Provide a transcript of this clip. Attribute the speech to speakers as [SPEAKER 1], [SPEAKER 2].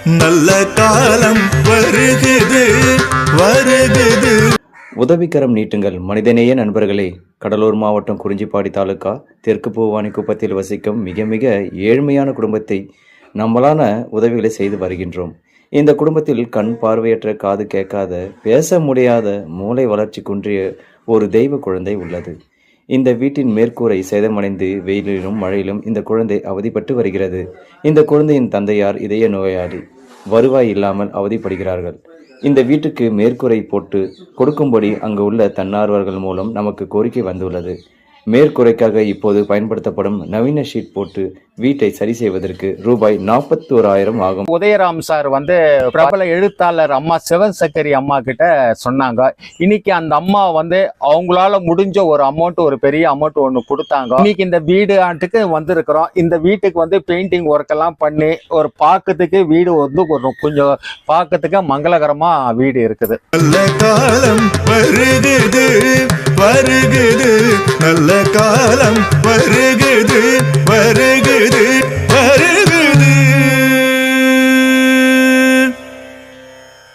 [SPEAKER 1] நல்ல காலம் வருகுது வருகுது.
[SPEAKER 2] உதவிக்கரம் நீட்டுங்கள் மனிதநேய நண்பர்களே. கடலூர் மாவட்டம் குறிஞ்சிப்பாடி தாலுகா தெற்கு பூவானி குப்பத்தில் வசிக்கும் மிக மிக ஏழ்மையான குடும்பத்தை நம்மளான உதவிகளை செய்து வருகின்றோம். இந்த குடும்பத்தில் கண் பார்வையற்ற, காது கேட்காத, பேச முடியாத, மூளை வளர்ச்சி குன்றிய ஒரு தெய்வ குழந்தை உள்ளது. இந்த வீட்டின் மேற்கூரை சேதமடைந்து வெயிலிலும் மழையிலும் இந்த குழந்தை அவதிப்பட்டு வருகிறது. இந்த குழந்தையின் தந்தையார் இதய நோயாளி, வருவாய் இல்லாமல் அவதிப்படுகிறார்கள். இந்த வீட்டுக்கு மேற்கூரை போட்டு கொடுக்கும்படி அங்கு உள்ள தன்னார்வர்கள் மூலம் நமக்கு கோரிக்கை வந்துள்ளது. மேற்கூரைக்காக இப்போது பயன்படுத்தப்படும் நவீன ஷீட் போட்டு வீட்டை சரி செய்வதற்கு ரூபாய் 41,000 ஆகும்.
[SPEAKER 3] உதயராம் சார் பிரபல எழுத்தாளர் அம்மா சிவசக்கரி அம்மா கிட்ட சொன்னாங்க. இன்னைக்கு அந்த அம்மா அவங்களால முடிஞ்ச ஒரு அமௌண்ட், ஒரு பெரிய அமௌண்ட் ஒன்று கொடுத்தாங்க. இன்னைக்கு இந்த வீடு ஆட்டுக்கு வந்திருக்கிறோம். இந்த வீட்டுக்கு பெயிண்டிங் ஒர்க் எல்லாம் பண்ணி ஒரு பார்க்கறதுக்கு வீடு ஒரு கொஞ்சம் பார்க்கறதுக்கு மங்களகரமா வீடு இருக்குது.
[SPEAKER 1] நல்ல காலம் வருகுது வருகுது, நல்ல காலம் வருகுது வருகுது.